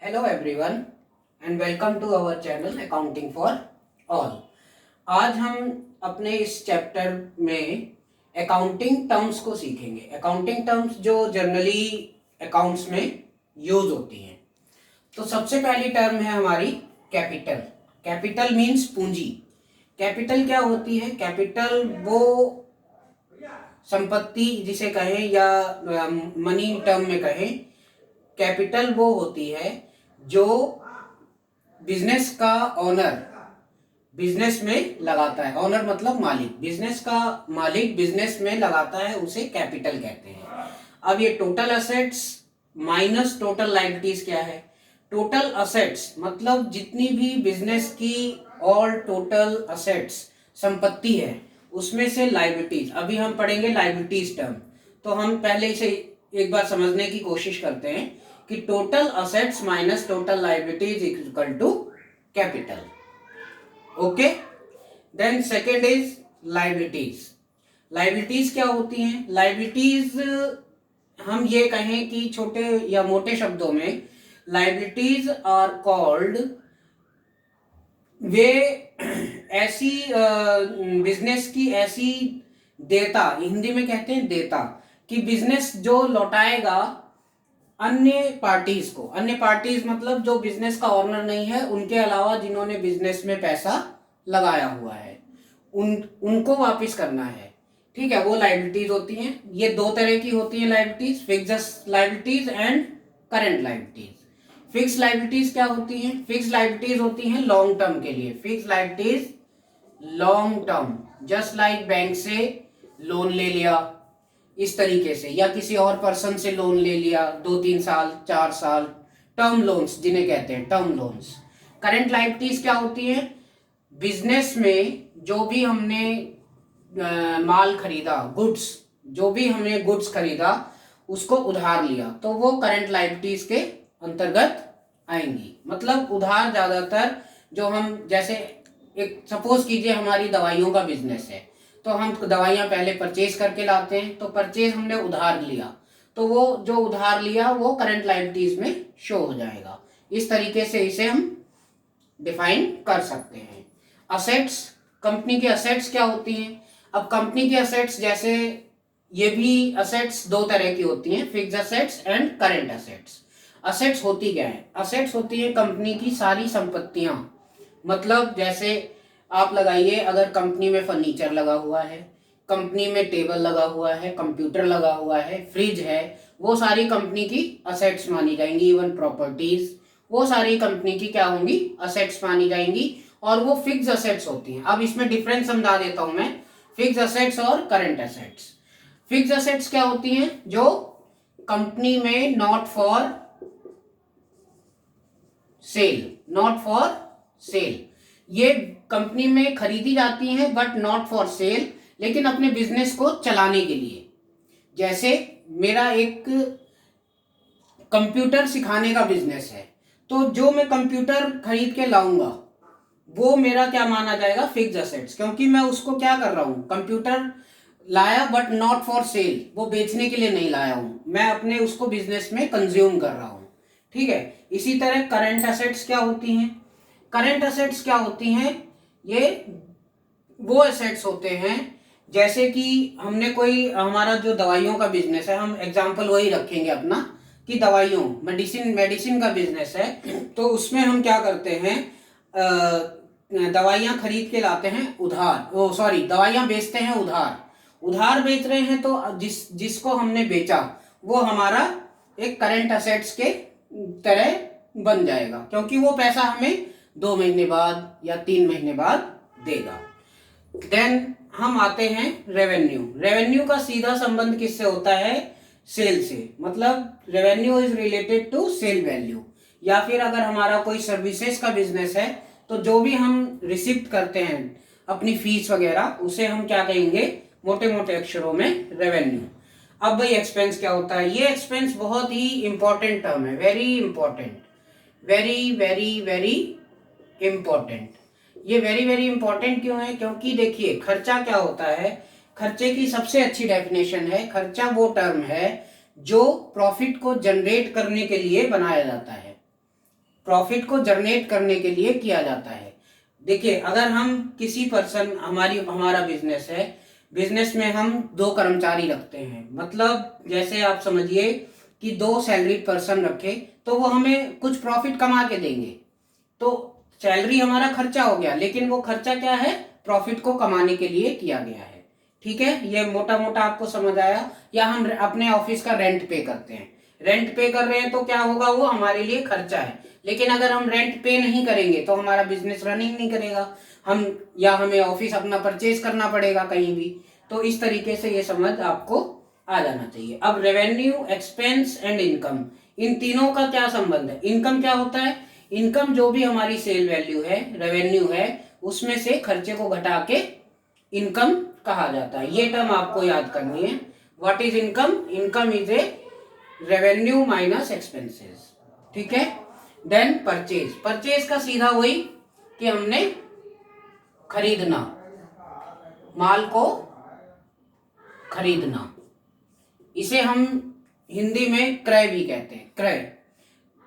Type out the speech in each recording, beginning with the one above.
Hello everyone and welcome to our channel Accounting for All. आज हम अपने इस चैप्टर में अकाउंटिंग टर्म्स को सीखेंगे। अकाउंटिंग टर्म्स जो जनरली अकाउंट्स में यूज होती हैं। तो सबसे पहली टर्म है हमारी कैपिटल। कैपिटल मीन्स पूंजी। कैपिटल क्या होती है? कैपिटल वो संपत्ति जिसे कहें या मनी टर्म में कहें, कैपिटल वो होती है जो बिजनेस का ओनर बिजनेस में लगाता है। ओनर मतलब मालिक, बिजनेस का मालिक बिजनेस में लगाता है, उसे कैपिटल कहते हैं। अब ये total assets minus total liabilities क्या है? टोटल असेट्स मतलब जितनी भी बिजनेस की और टोटल असेट्स संपत्ति है उसमें से लायबिलिटीज। अभी हम पढ़ेंगे लायबिलिटीज टर्म, तो हम पहले इसे एक बार समझने की कोशिश करते हैं कि total assets minus total liabilities equal to capital. Okay, then second is liabilities. Liabilities क्या होती हैं? लायबिलिटीज हम ये कहें कि छोटे या मोटे शब्दों में लायबिलिटीज आर कॉल्ड, वे ऐसी बिजनेस की ऐसी देयता, हिंदी में कहते हैं देयता, कि बिजनेस जो लौटाएगा अन्य पार्टीज को। अन्य पार्टीज मतलब जो बिजनेस का ओनर नहीं है, उनके अलावा जिन्होंने बिजनेस में पैसा लगाया हुआ है, उनको वापस करना है। ठीक है, वो लायबिलिटीज होती हैं। ये दो तरह की होती हैं liabilities, fixed liabilities and current liabilities. Fix liabilities क्या होती हैं? फिक्स लायबिलिटीज होती हैं लॉन्ग टर्म के लिए। Fix liabilities long term, just like bank से लोन ले लिया इस तरीके से, या किसी और पर्सन से लोन ले लिया 2-3 साल 4 साल, टर्म लोन्स जिन्हें कहते हैं टर्म लोन्स। करंट लायबिलिटीज क्या होती है? बिजनेस में जो भी हमने माल खरीदा, गुड्स, जो भी हमने गुड्स खरीदा उसको उधार लिया, तो वो करंट लायबिलिटीज के अंतर्गत आएंगी। मतलब उधार ज्यादातर जो हम, जैसे एक सपोज कीजिए हमारी दवाइयों का बिजनेस है, तो हम दवाइयाँ पहले परचेज करके लाते हैं, तो परचेज हमने उधार लिया, तो वो जो उधार लिया वो करंट लायबिलिटीज में शो हो जाएगा। इस तरीके से इसे हम डिफाइन कर सकते हैं। असेट्स, कंपनी की असेट्स क्या होती हैं? अब कंपनी की असेट्स, जैसे ये भी असेट्स दो तरह की होती हैं, fixed assets and current assets. Assets होती क्या है? असेट्स होती है कंपनी की सारी संपत्तियां। मतलब जैसे आप लगाइए, अगर कंपनी में फर्नीचर लगा हुआ है, कंपनी में टेबल लगा हुआ है, कंप्यूटर लगा हुआ है, फ्रिज है, वो सारी कंपनी की असेट्स मानी जाएंगी। इवन प्रॉपर्टीज, वो सारी कंपनी की क्या होंगी? असेट्स मानी जाएंगी, और वो फिक्स्ड असेट्स होती हैं। अब इसमें डिफरेंस समझा देता हूं मैं, फिक्स्ड असेट्स और करंट असेट्स। फिक्स्ड असेट्स क्या होती हैं? जो कंपनी में not for sale, not for sale, ये कंपनी में खरीदी जाती हैं बट नॉट फॉर सेल, लेकिन अपने बिजनेस को चलाने के लिए। जैसे मेरा एक कंप्यूटर सिखाने का बिजनेस है, तो जो मैं कंप्यूटर खरीद के लाऊंगा वो मेरा क्या माना जाएगा? फिक्स्ड असेट्स, क्योंकि मैं उसको क्या कर रहा हूं, कंप्यूटर लाया बट नॉट फॉर सेल, वो बेचने के लिए नहीं लाया हूं, मैं अपने उसको बिजनेस में कंज्यूम कर रहा हूं। ठीक है, इसी तरह करंट असेट्स क्या होती हैं? करंट असेट्स क्या होती हैं? ये वो एसेट्स होते हैं, जैसे कि हमने कोई, हमारा जो दवाइयों का बिजनेस है, हम एग्जांपल वही रखेंगे अपना कि दवाइयों, मेडिसिन का बिजनेस है, तो उसमें हम क्या करते हैं, दवाइयाँ खरीद के लाते हैं उधार, दवाइयाँ बेचते हैं उधार बेच रहे हैं, तो जिसको हमने बेचा वो हमारा एक करंट असेट्स के तरह बन जाएगा, क्योंकि वो पैसा हमें 2 महीने बाद या 3 महीने बाद देगा। देन हम आते हैं रेवेन्यू। रेवेन्यू का सीधा संबंध किससे होता है? सेल से। मतलब revenue is related to sale value. या फिर अगर हमारा कोई सर्विसेज का बिजनेस है, तो जो भी हम रिसिप्ट करते हैं अपनी फीस वगैरह, उसे हम क्या कहेंगे मोटे मोटे अक्षरों में? रेवेन्यू। अब भाई एक्सपेंस क्या होता है? ये एक्सपेंस बहुत ही इंपॉर्टेंट टर्म है, very important, very very very important. ये वेरी वेरी इंपॉर्टेंट क्यों है? क्योंकि देखिए खर्चा क्या होता है, खर्चे की सबसे अच्छी डेफिनेशन है, खर्चा वो टर्म है जो प्रॉफिट को जनरेट करने के लिए बनाया जाता है। प्रॉफिट को जनरेट करने के लिए किया जाता है। देखिए, अगर हम किसी पर्सन, हमारा बिजनेस है, बिजनेस में हम 2 कर्मचारी रखते हैं, मतलब जैसे आप समझिए कि 2 सैलरीड पर्सन रखे, तो वो हमें कुछ प्रॉफिट कमा के देंगे। तो सैलरी हमारा खर्चा हो गया, लेकिन वो खर्चा क्या है, प्रॉफिट को कमाने के लिए किया गया है। ठीक है, ये मोटा मोटा आपको समझ आया। या हम अपने ऑफिस का रेंट पे करते हैं, रेंट पे कर रहे हैं तो क्या होगा, वो हमारे लिए खर्चा है। लेकिन अगर हम रेंट पे नहीं करेंगे तो हमारा बिजनेस रनिंग नहीं करेगा, हमें ऑफिस अपना परचेज करना पड़ेगा कहीं भी। तो इस तरीके से ये समझ आपको आ जाना चाहिए। अब रेवेन्यू, एक्सपेंस एंड इनकम, इन तीनों का क्या संबंध है। इनकम क्या होता है, इनकम जो भी हमारी सेल वैल्यू है, रेवेन्यू है, उसमें से खर्चे को घटा के इनकम कहा जाता है। ये टर्म आपको याद करनी है। What is income, income is a revenue minus expenses. ठीक है। देन परचेज, परचेज का सीधा वही कि हमने खरीदना, माल को खरीदना, इसे हम हिंदी में क्रय भी कहते हैं, क्रय।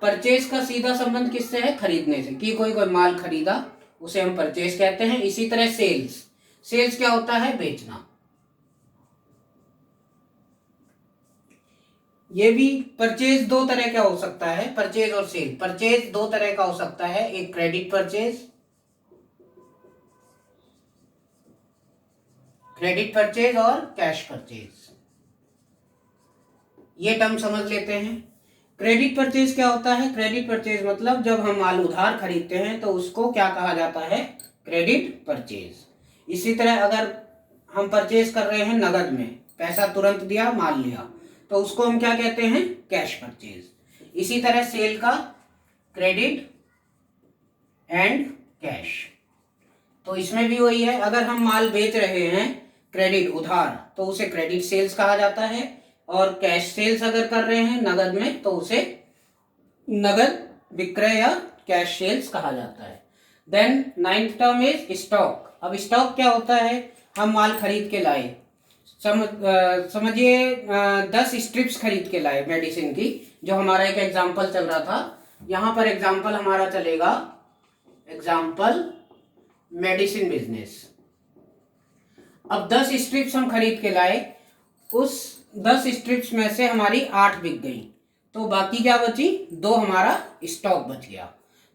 परचेज का सीधा संबंध किससे है, खरीदने से, कि कोई माल खरीदा उसे हम परचेज कहते हैं। इसी तरह सेल्स, सेल्स क्या होता है, बेचना। ये भी परचेज 2 तरह का हो सकता है, परचेज और सेल। परचेज 2 तरह का हो सकता है, एक क्रेडिट परचेज, क्रेडिट परचेज और कैश परचेज। ये टर्म समझ लेते हैं। क्रेडिट परचेज क्या होता है, क्रेडिट परचेज मतलब जब हम माल उधार खरीदते हैं तो उसको क्या कहा जाता है, क्रेडिट परचेज। इसी तरह अगर हम परचेज कर रहे हैं नगद में, पैसा तुरंत दिया, माल लिया, तो उसको हम क्या कहते हैं, कैश परचेज। इसी तरह सेल का क्रेडिट एंड कैश। तो इसमें भी वही है, अगर हम माल बेच रहे हैं क्रेडिट, उधार, तो उसे क्रेडिट सेल्स कहा जाता है। और कैश सेल्स अगर कर रहे हैं नगद में तो उसे नगद विक्रय या कैश सेल्स कहा जाता है। Then 9th term is stock. अब स्टॉक क्या होता है, हम माल खरीद के लाए, समझिए 10 स्ट्रिप्स खरीद के लाए मेडिसिन की, जो हमारा एक एग्जाम्पल चल रहा था। यहां पर एग्जाम्पल हमारा चलेगा, एग्जाम्पल मेडिसिन बिजनेस। अब 10 स्ट्रिप्स हम खरीद के लाए, उस 10 स्ट्रिप्स में से हमारी 8 बिक गई, तो बाकी क्या बची, 2 हमारा स्टॉक बच गया।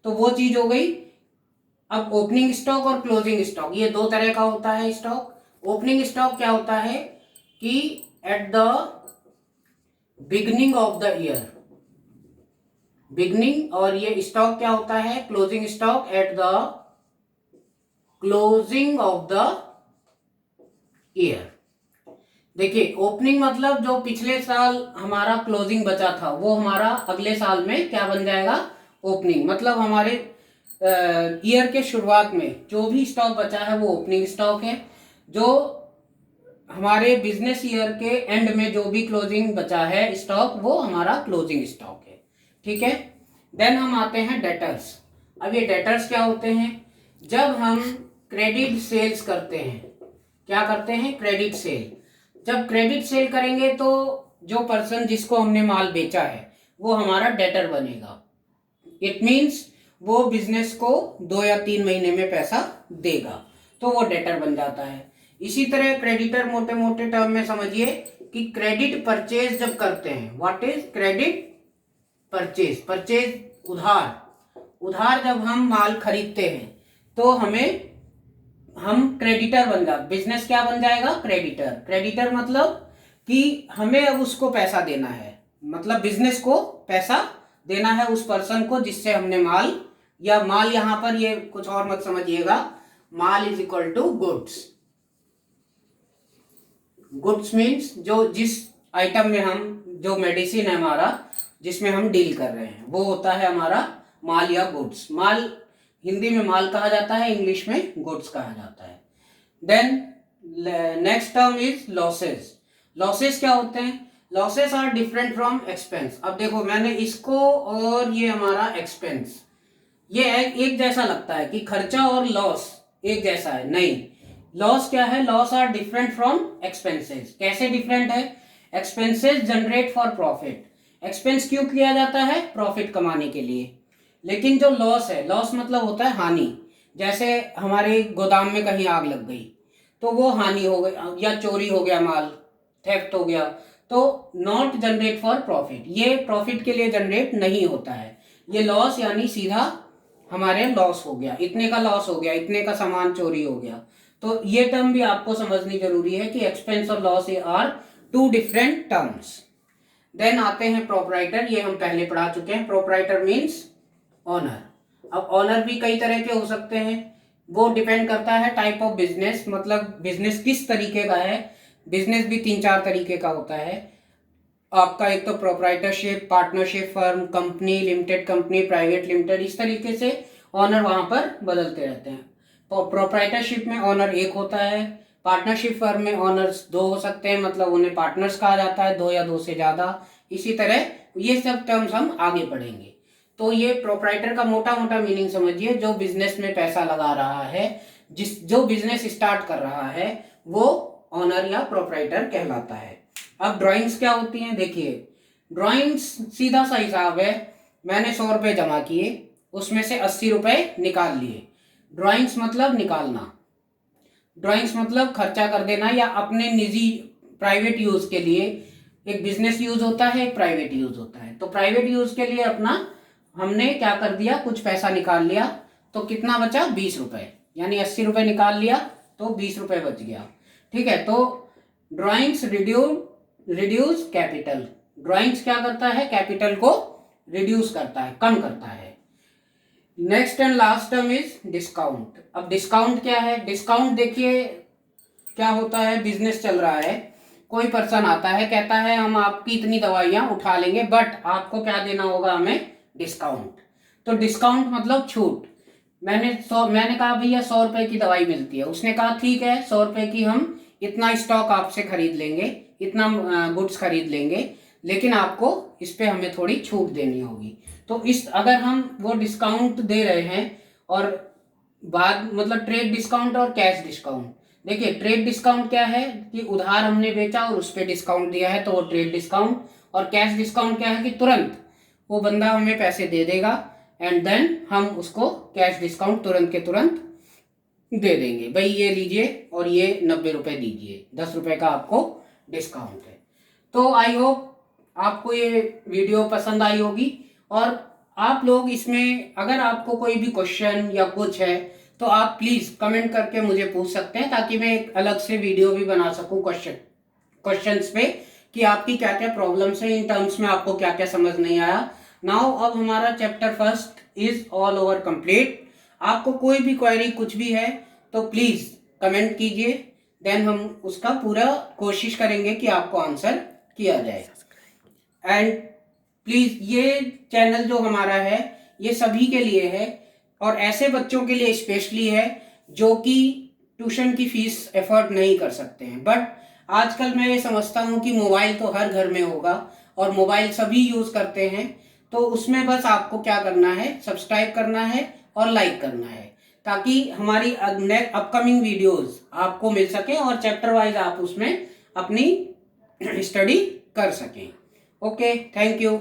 तो वो चीज हो गई। अब ओपनिंग स्टॉक और क्लोजिंग स्टॉक, ये 2 तरह का होता है स्टॉक। ओपनिंग स्टॉक क्या होता है कि at the beginning of the year, beginning, और ये स्टॉक क्या होता है, closing stock at the closing of the year. देखिए, ओपनिंग मतलब जो पिछले साल हमारा क्लोजिंग बचा था वो हमारा अगले साल में क्या बन जाएगा, ओपनिंग। मतलब हमारे ईयर के शुरुआत में जो भी स्टॉक बचा है वो ओपनिंग स्टॉक है। जो हमारे बिजनेस ईयर के एंड में जो भी क्लोजिंग बचा है स्टॉक, वो हमारा क्लोजिंग स्टॉक है। ठीक है। देन हम आते हैं डेटर्स। अब ये डेटर्स क्या होते हैं, जब हम क्रेडिट सेल्स करते हैं, क्या करते हैं, क्रेडिट सेल। जब क्रेडिट सेल करेंगे तो जो पर्सन जिसको हमने माल बेचा है वो हमारा डेटर बनेगा। इट मीन्स वो बिजनेस को 2 या 3 महीने में पैसा देगा, तो वो डेटर बन जाता है। इसी तरह क्रेडिटर, मोटे मोटे टर्म में समझिए कि क्रेडिट परचेज जब करते हैं, what is credit purchase, purchase उधार, उधार जब हम माल खरीदते हैं तो हम क्रेडिटर बन जाए, बिजनेस क्या बन जाएगा, क्रेडिटर। क्रेडिटर मतलब कि हमें अब उसको पैसा देना है, मतलब बिजनेस को पैसा देना है उस पर्सन को जिससे हमने माल, या माल यहां पर ये कुछ और मत समझिएगा, माल is equal to goods. Goods means जो जिस आइटम में हम, जो मेडिसिन है हमारा जिसमें हम डील कर रहे हैं, वो होता है हमारा माल या गुड्स। माल हिंदी में माल कहा जाता है, इंग्लिश में गुड्स कहा जाता है। Then next term is losses. Losses क्या होते हैं, losses are different from expense. अब देखो, मैंने इसको और ये हमारा एक्सपेंस, ये एक जैसा लगता है कि खर्चा और लॉस एक जैसा है, नहीं। लॉस क्या है, loss are different from expenses. कैसे डिफरेंट है, expenses generate for profit. Expense क्यों किया जाता है, प्रॉफिट कमाने के लिए, लेकिन जो लॉस है, लॉस मतलब होता है हानि। जैसे हमारे गोदाम में कहीं आग लग गई तो वो हानि हो गई, या चोरी हो गया माल, थेफ्ट हो गया, तो नॉट जनरेट फॉर प्रॉफिट, ये प्रॉफिट के लिए जनरेट नहीं होता है। ये लॉस यानी सीधा हमारे लॉस हो गया, इतने का लॉस हो गया, इतने का सामान चोरी हो गया। तो ये टर्म भी आपको समझनी जरूरी है कि एक्सपेंस और loss are two different terms. Then आते हैं प्रोपराइटर, ये हम पहले पढ़ा चुके हैं। Proprietor means owner. अब ऑनर भी कई तरह के हो सकते हैं, वो डिपेंड करता है टाइप ऑफ बिजनेस, मतलब बिजनेस किस तरीके का है। बिजनेस भी 3-4 तरीके का होता है आपका। एक तो proprietorship, partnership, firm, company, limited company, private limited, इस तरीके से ऑनर वहां पर बदलते रहते हैं। प्रोपराइटरशिप में ऑनर एक होता है, पार्टनरशिप फर्म में ऑनर्स 2 हो सकते हैं, मतलब उन्हें पार्टनर्स कहा जाता है, 2 या 2 से ज्यादा। इसी तरह ये सब टर्म्स हम आगे पढ़ेंगे। तो ये प्रोपराइटर का मोटा मोटा मीनिंग समझिए, जो बिजनेस में पैसा लगा रहा है, जो बिजनेस स्टार्ट कर रहा है, वो ऑनर या प्रोपराइटर कहलाता है। अब ड्राइंग्स क्या होती हैं, देखिए ड्राइंग्स सीधा सा हिसाब है, मैंने 100 रुपये जमा किए, उसमें से 80 रुपये निकाल लिए। ड्राइंग्स मतलब निकालना, ड्राइंग्स मतलब खर्चा कर देना या अपने निजी प्राइवेट यूज के लिए। एक बिजनेस यूज होता है, एक प्राइवेट यूज होता है। तो प्राइवेट यूज के लिए अपना हमने क्या कर दिया, कुछ पैसा निकाल लिया, तो कितना बचा, 20 रुपये, यानी 80 रुपये निकाल लिया तो 20 रुपये बच गया। ठीक है, तो ड्राइंग्स रिड्यूस कैपिटल। ड्राइंग्स क्या करता है, कैपिटल को रिड्यूस करता है, कम करता है। Next and last term is discount. अब डिस्काउंट क्या है, डिस्काउंट देखिए क्या होता है, बिजनेस चल रहा है, कोई पर्सन आता है कहता है हम आपकी इतनी दवाइयां उठा लेंगे, बट आपको क्या देना होगा, हमें डिस्काउंट। तो डिस्काउंट मतलब छूट। मैंने कहा भैया 100 रुपए की दवाई मिलती है, उसने कहा ठीक है 100 रुपए की हम इतना स्टॉक आपसे खरीद लेंगे, इतना गुड्स खरीद लेंगे, लेकिन आपको इस पे हमें थोड़ी छूट देनी होगी। तो इस अगर हम वो डिस्काउंट दे रहे हैं, और बाद मतलब ट्रेड डिस्काउंट और कैश डिस्काउंट। देखिए ट्रेड डिस्काउंट क्या है कि उधार हमने बेचा और उस पर डिस्काउंट दिया है, तो वो ट्रेड डिस्काउंट। और कैश डिस्काउंट क्या है कि तुरंत वो बंदा हमें पैसे दे देगा एंड देन हम उसको कैश डिस्काउंट तुरंत के तुरंत दे देंगे, भाई ये लीजिए और ये 90 रुपये दीजिए, 10 रुपये का आपको डिस्काउंट है। तो आई होप आपको ये वीडियो पसंद आई होगी, और आप लोग इसमें अगर आपको कोई भी क्वेश्चन या कुछ है तो आप प्लीज़ कमेंट करके मुझे पूछ सकते हैं, ताकि मैं एक अलग से वीडियो भी बना सकूं क्वेश्चंस पे, कि आपकी क्या क्या प्रॉब्लम्स है, इन टर्म्स में आपको क्या क्या समझ नहीं आया। नाउ अब हमारा chapter first is all over complete. आपको कोई भी क्वेरी कुछ भी है तो प्लीज़ कमेंट कीजिए, देन हम उसका पूरा कोशिश करेंगे कि आपको आंसर किया जाए। एंड प्लीज़ ये चैनल जो हमारा है ये सभी के लिए है, और ऐसे बच्चों के लिए स्पेशली है जो कि ट्यूशन की फीस एफर्ट नहीं कर सकते हैं। बट आजकल मैं ये समझता हूँ कि मोबाइल तो हर घर में होगा और मोबाइल सभी यूज़ करते हैं, तो उसमें बस आपको क्या करना है, सब्सक्राइब करना है और लाइक करना है, ताकि हमारी अपकमिंग वीडियोस आपको मिल सके और चैप्टर वाइज आप उसमें अपनी स्टडी कर सकें। Okay, thank you.